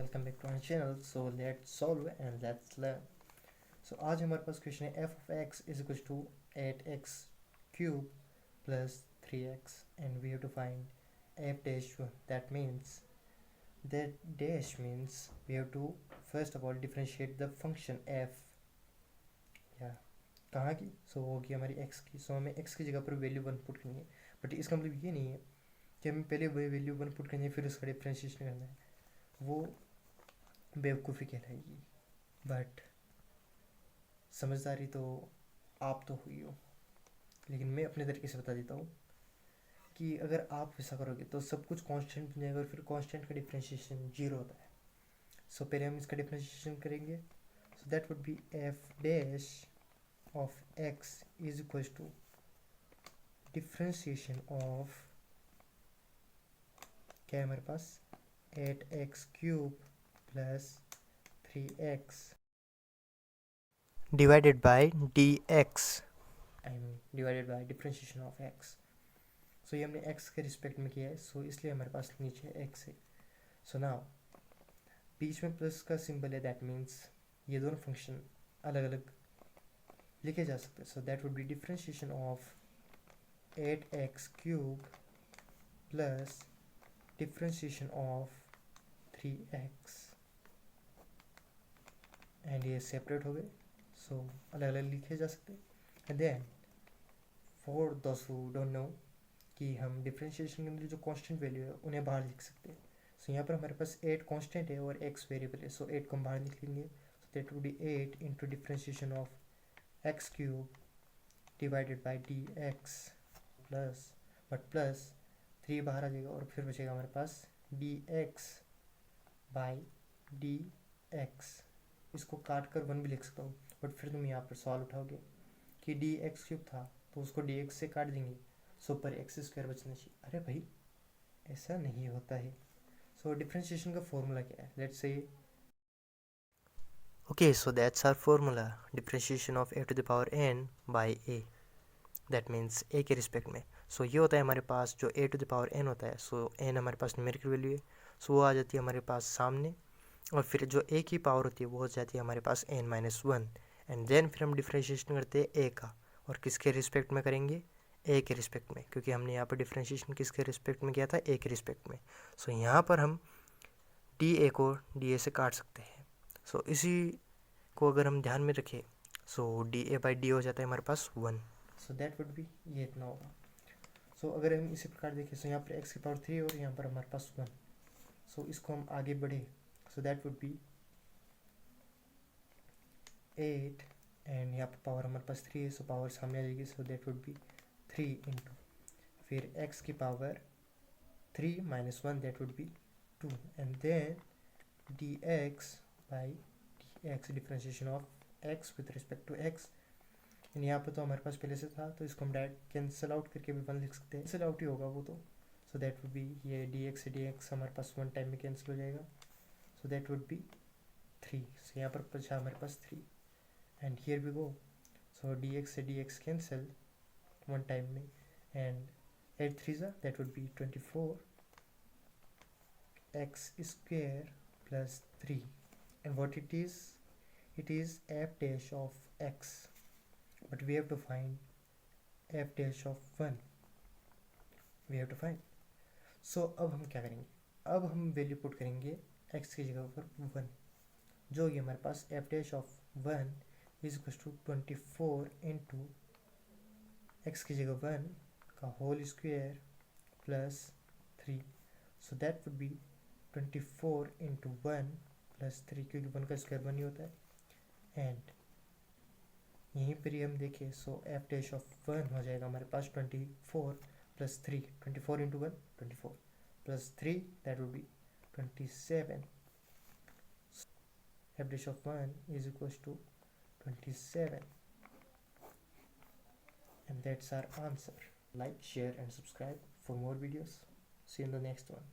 Welcome back to our channel. So let's solve and let's learn. So आज हमारे पास question है f of x is equal to 8x cube plus 3x and we have to find f dash. that dash means we have to first of all differentiate the function f या कहाँ की। सो होगी हमारी x की। सो हमें x की जगह पर वैल्यू 1 पुट करनी है, बट इसका मतलब ये नहीं है कि हमें पहले वही वैल्यू 1 पुट करनी है फिर उसका डिफ्रेंशिएशन करना है। वो बेवकूफ़ी कहलाएगी। बट समझदारी तो आप तो हुई हो, लेकिन मैं अपने तरीके से बता देता हूँ कि अगर आप वैसा करोगे तो सब कुछ कांस्टेंट बन जाएगा और फिर कांस्टेंट का डिफ्रेंशिएशन 0 होता है। सो पहले हम इसका डिफ्रेंशिएशन करेंगे। So that would be F dash of x is equal to differentiation of क्या है हमारे पास 8x cube plus 3x divided by dx, I mean divided by differentiation of x. सो ये हमने x के रिस्पेक्ट में किया है, सो इसलिए हमारे पास नीचे x है। सो नाउ बीच में प्लस का सिंबल है, दैट मीन्स ये दोनों फंक्शन अलग अलग लिखे जा सकते हैं। So that would be differentiation of 8x cube plus differentiation of 3x, and ये सेपरेट हो गए, सो अलग अलग लिखे जा सकते हैं। And then for those who don't know कि हम डिफ्रेंशिएशन के अंदर जो कांस्टेंट वैल्यू है उन्हें बाहर लिख सकते हैं। सो यहाँ पर हमारे पास 8 कांस्टेंट है और x वेरिएबल है, सो 8 को हम बाहर लिख लेंगे। So that would be 8 into differentiation of x cube divided by d x plus, but plus 3 बाहर आ जाएगा और फिर बचेगा हमारे पास d x by d x. इसको काट कर 1 भी लिख सकता हूँ, बट फिर तुम यहाँ पर सवाल उठाओगे कि डी एक्स क्यूब था तो उसको डी एक्स से काट देंगे, सो पर एक्स स्क्वायर बचना चाहिए। अरे भाई ऐसा नहीं होता है। सो डिफ्रेंशिएशन का फॉर्मूला क्या है, let's say okay, so that's our formula differentiation of a to the power n by a, that means a के रिस्पेक्ट में। सो ये होता है हमारे पास जो ए टू द पावर एन होता है, सो एन हमारे पास न्यूमेरिकल वैल्यू है, सो वो आ जाती है हमारे पास सामने, और फिर जो ए की पावर होती है वो हो जाती है हमारे पास एन माइनस 1, एंड देन फिर हम डिफ्रेंशिएशन करते हैं ए का, और किसके रिस्पेक्ट में करेंगे, ए के रिस्पेक्ट में, क्योंकि हमने यहाँ पर डिफ्रेंशिएशन किसके रिस्पेक्ट में किया था, ए के रिस्पेक्ट में। सो यहाँ पर हम डी ए को डी ए से काट सकते हैं। सो इसी को अगर हम ध्यान में रखें, सो डी ए बाई डी हो जाता है हमारे पास 1, सो दैट वुड बी ये इतना होगा। सो अगर हम इसी प्रकार देखें, सो यहाँ पर एक्स की पावर 3 और यहाँ पर हमारे पास 1, सो इसको हम आगे बढ़े, सो दैट वुड बी 8 एंड यहाँ पर पावर हमारे पास 3 है, सो पावर सामने आ जाएगी, so that would be 3 into फिर x की power 3 minus 1, that would be 2, and then dx by dx differentiation of x with respect to x। And यहाँ पर तो हमारे पास पहले से था, तो इसको हम डायरेक्ट कैंसिल आउट करके भी 1 लिख सकते हैं, कैंसिल आउट ही होगा वो तो। सो दैट वुड बी ये dx से dx हमारे पास 1 टाइम में कैंसिल हो जाएगा, सो दैट वुड बी 3। सो यहाँ पर बचा हमारे पास 3, and here we go, so dx से dx cancel 1 time में, and 8 3s that would be 24 x square plus 3, and what it is f dash of x, but we have to find f dash of 1, we have to find। so अब हम क्या करेंगे, अब हम value put करेंगे x की जगह पर 1, जो ये हमारे पास f dash of 1 is equal to 24 into x की जगह 1 का whole square plus 3, so that would be 24 into 1 plus 3, क्योंकि 1 का स्क्वायर 1 ही होता है। एंड यहीं पर ही हम देखें, सो एफ डैश ऑफ 1 हो जाएगा हमारे पास 24 plus 3, 24 into 1 24 plus 3, that would be 27, F dash of 1 is equal to 27, and that's our answer. Like, share and subscribe for more videos. See you in the next one.